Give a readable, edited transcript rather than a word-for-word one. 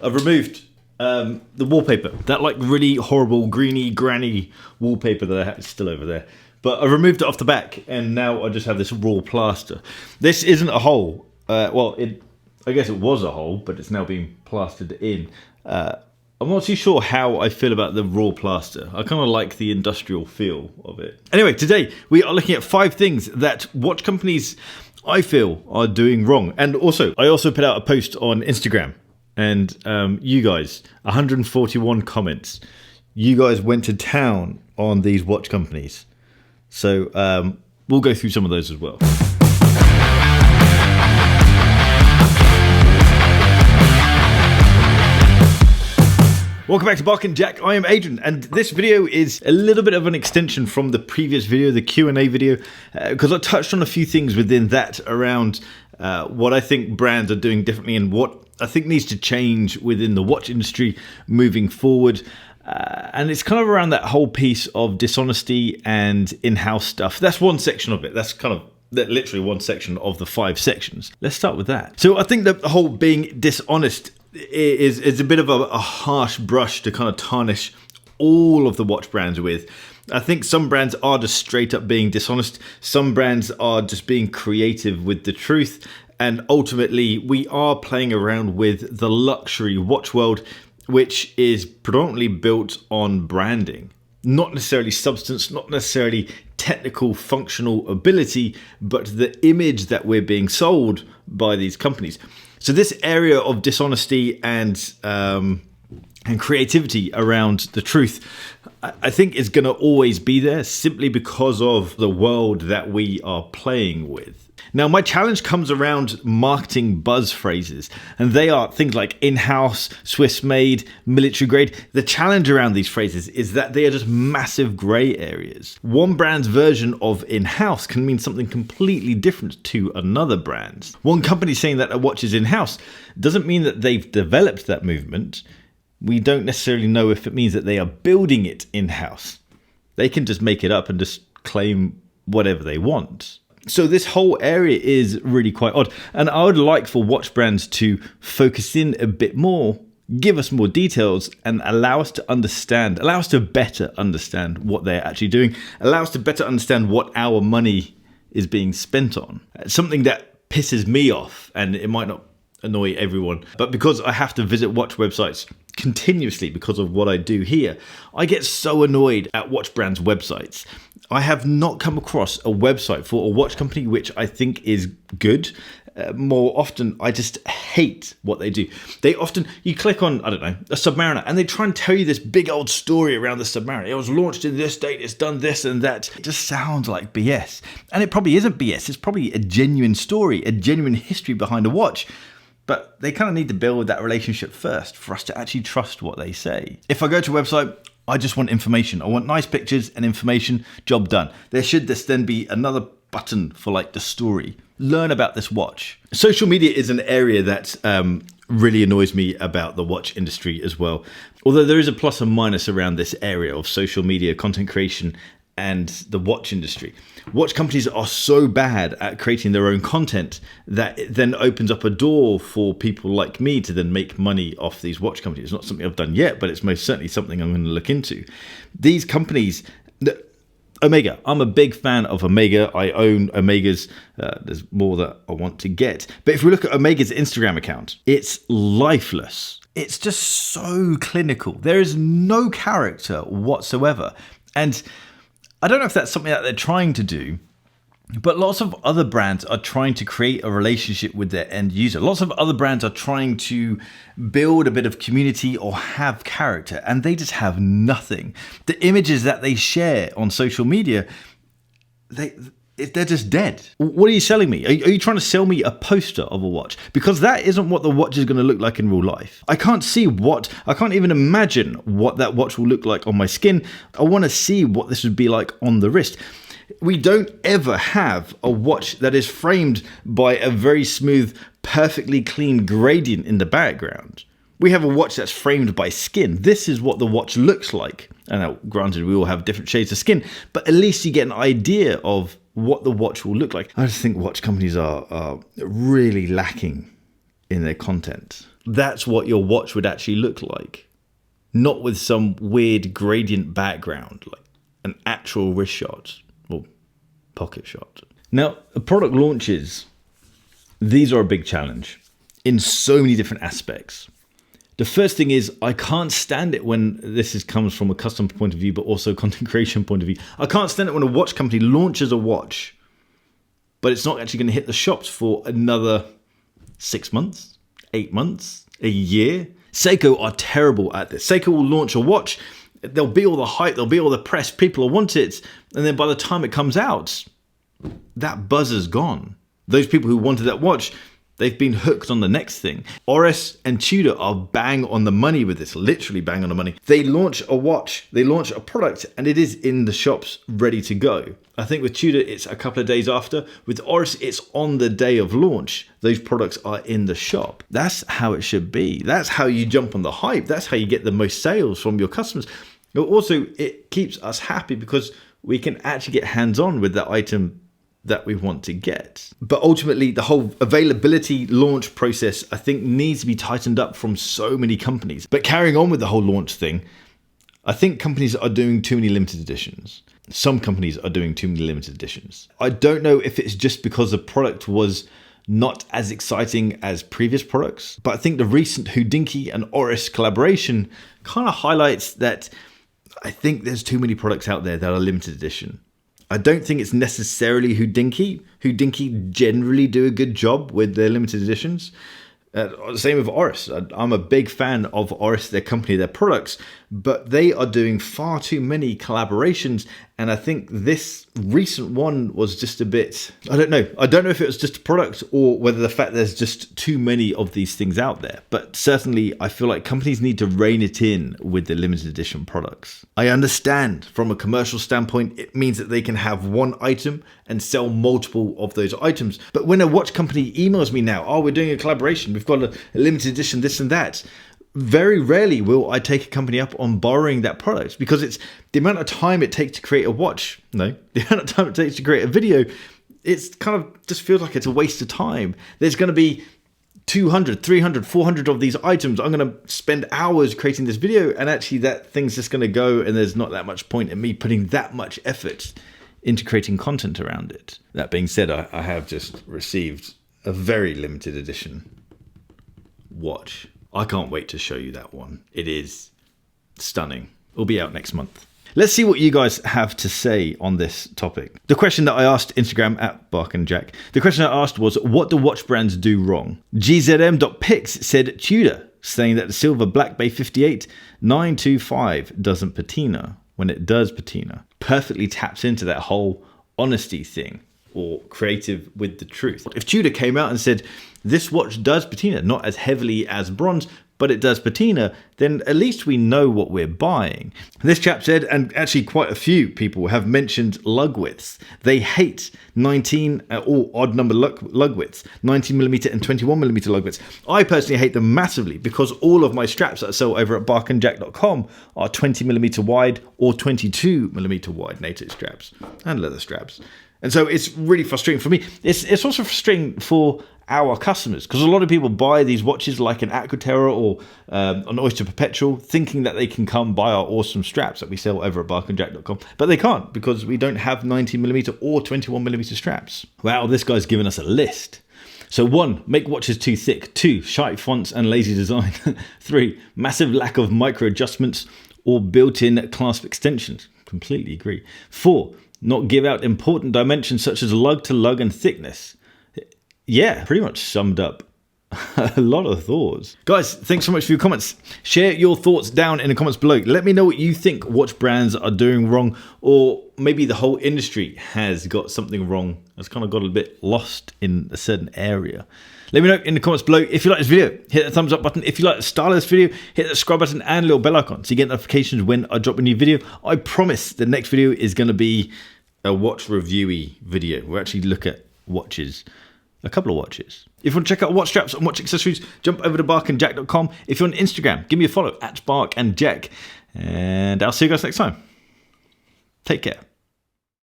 I've removed the wallpaper. That like really horrible greeny granny wallpaper that I had is still over there. But I removed it off the back, and now I just have this raw plaster. This isn't a hole. I guess it was a hole, but it's now being plastered in. I'm not too sure how I feel about the raw plaster. I kind of like the industrial feel of it. Anyway, today we are looking at 5 things that watch companies I feel are doing wrong. And also, I also put out a post on Instagram, and you guys, 141 comments. You guys went to town on these watch companies. So we'll go through some of those as well. Welcome back to Bark and Jack. I am Adrian, and this video is a little bit of an extension from the previous video, the Q&A video, because I touched on a few things within that around what I think brands are doing differently and what I think needs to change within the watch industry moving forward. And it's kind of around that whole piece of dishonesty and in-house stuff. That's one section of it. That's kind of literally one section of the 5 sections. Let's start with that. So I think that the whole being dishonest is a bit of a harsh brush to kind of tarnish all of the watch brands with. I think some brands are just straight up being dishonest. Some brands are just being creative with the truth. And ultimately, we are playing around with the luxury watch world, which is predominantly built on branding. Not necessarily substance, not necessarily technical functional ability, but the image that we're being sold by these companies. So this area of dishonesty and creativity around the truth, I think is going to always be there simply because of the world that we are playing with. Now, my challenge comes around marketing buzz phrases, and they are things like in-house, Swiss-made, military-grade. The challenge around these phrases is that they are just massive grey areas. One brand's version of in-house can mean something completely different to another brand's. One company saying that a watch is in-house doesn't mean that they've developed that movement. We don't necessarily know if it means that they are building it in-house. They can just make it up and just claim whatever they want. So this whole area is really quite odd. And I would like for watch brands to focus in a bit more, give us more details, and allow us to better understand what they're actually doing, allow us to better understand what our money is being spent on. Something that pisses me off, and it might not annoy everyone, but because I have to visit watch websites continuously because of what I do here, I get so annoyed at watch brands' websites. I have not come across a website for a watch company which I think is good. More often, I just hate what they do. You click on, I don't know, a Submariner, and they try and tell you this big old story around the Submariner. It was launched in this date, it's done this and that. It just sounds like BS. And it probably isn't BS. It's probably a genuine story, a genuine history behind a watch. But they kind of need to build that relationship first for us to actually trust what they say. If I go to a website, I just want information. I want nice pictures and information, job done. There should then be another button for like the story. Learn about this watch. Social media is an area that really annoys me about the watch industry as well. Although there is a plus and minus around this area of social media, content creation, and the watch industry. Watch companies are so bad at creating their own content that it then opens up a door for people like me to then make money off these watch companies. It's not something I've done yet, but it's most certainly something I'm going to look into. These companies, Omega, I'm a big fan of Omega. I own Omegas. There's more that I want to get. But if we look at Omega's Instagram account, it's lifeless. It's just so clinical. There is no character whatsoever. And I don't know if that's something that they're trying to do, but lots of other brands are trying to create a relationship with their end user. Lots of other brands are trying to build a bit of community or have character, and they just have nothing. The images that they share on social media, they're just dead. What are you selling me? Are you trying to sell me a poster of a watch? Because that isn't what the watch is going to look like in real life. I can't even imagine what that watch will look like on my skin. I want to see what this would be like on the wrist. We don't ever have a watch that is framed by a very smooth, perfectly clean gradient in the background. We have a watch that's framed by skin. This is what the watch looks like. And now, granted, we all have different shades of skin, but at least you get an idea of what the watch will look like. I just think watch companies are really lacking in their content. that's what your watch would actually look like. Not with some weird gradient background, like an actual wrist shot or pocket shot. Now, product launches, these are a big challenge in so many different aspects. The first thing is I can't stand it when comes from a customer point of view, but also content creation point of view. I can't stand it when a watch company launches a watch, but it's not actually going to hit the shops for another 6 months, 8 months, a year. Seiko are terrible at this. Seiko will launch a watch, there'll be all the hype, there'll be all the press, people will want it, and then by the time it comes out, that buzz is gone. Those people who wanted that watch, they've been hooked on the next thing. Oris and Tudor are bang on the money with this, literally bang on the money. They launch a watch, they launch a product, and it is in the shops ready to go. I think with Tudor, it's a couple of days after. With Oris, it's on the day of launch. Those products are in the shop. That's how it should be. That's how you jump on the hype. That's how you get the most sales from your customers. But also, it keeps us happy because we can actually get hands-on with that item that we want to get. But ultimately, the whole availability launch process, I think, needs to be tightened up from so many companies. But carrying on with the whole launch thing, I think companies are doing too many limited editions. Some companies are doing too many limited editions. I don't know if it's just because the product was not as exciting as previous products, but I think the recent Hodinkee and Oris collaboration kind of highlights that I think there's too many products out there that are limited edition. I don't think it's necessarily Hodinkee. Hodinkee generally do a good job with their limited editions. Same with Oris. I'm a big fan of Oris, their company, their products, but they are doing far too many collaborations. And I think this recent one was just a bit, I don't know. I don't know if it was just a product or whether the fact there's just too many of these things out there. But certainly I feel like companies need to rein it in with the limited edition products. I understand from a commercial standpoint, it means that they can have one item and sell multiple of those items. But when a watch company emails me now, oh, we're doing a collaboration, we've got a limited edition, this and that, very rarely will I take a company up on borrowing that product because it's the amount of time it takes to create a watch. No, the amount of time it takes to create a video, it's kind of just feels like it's a waste of time. There's going to be 200, 300, 400 of these items. I'm going to spend hours creating this video and actually that thing's just going to go and there's not that much point in me putting that much effort into creating content around it. That being said, I have just received a very limited edition watch. I can't wait to show you that one. It is stunning. It'll be out next month. Let's see what you guys have to say on this topic. The question that I asked Instagram at BarkandJack, the question I asked was, what do watch brands do wrong? GZM.Pix said Tudor, saying that the silver Black Bay 58 925 doesn't patina. When it does patina, perfectly taps into that whole honesty thing or creative with the truth. If Tudor came out and said, this watch does patina, not as heavily as bronze, but it does patina, then at least we know what we're buying. This chap said, and actually quite a few people have mentioned lug widths. They hate 19 or odd number lug widths, 19mm and 21mm lug widths. I personally hate them massively because all of my straps that I sell over at barkandjack.com are 20mm wide or 22mm wide NATO straps and leather straps. And so it's really frustrating for me. It's also frustrating for our customers because a lot of people buy these watches like an Aquaterra or an Oyster Perpetual thinking that they can come buy our awesome straps that we sell over at barkandjack.com, but they can't because we don't have 19mm or 21mm straps. Wow, this guy's given us a list. So 1, make watches too thick. 2, shite fonts and lazy design. 3, massive lack of micro adjustments or built-in clasp extensions. Completely agree. 4, not give out important dimensions such as lug to lug and thickness. Yeah, pretty much summed up a lot of thoughts. Guys, thanks so much for your comments. Share your thoughts down in the comments below. Let me know what you think watch brands are doing wrong, or maybe the whole industry has got something wrong. It's kind of got a bit lost in a certain area. Let me know in the comments below. If you like this video, hit the thumbs up button. If you like the style of this video, hit the subscribe button and little bell icon so you get notifications when I drop a new video. I promise the next video is going to be a watch reviewy video. We'll actually look at watches, a couple of watches. If you want to check out watch straps and watch accessories, jump over to barkandjack.com. If you're on Instagram, give me a follow at barkandjack. And I'll see you guys next time. Take care.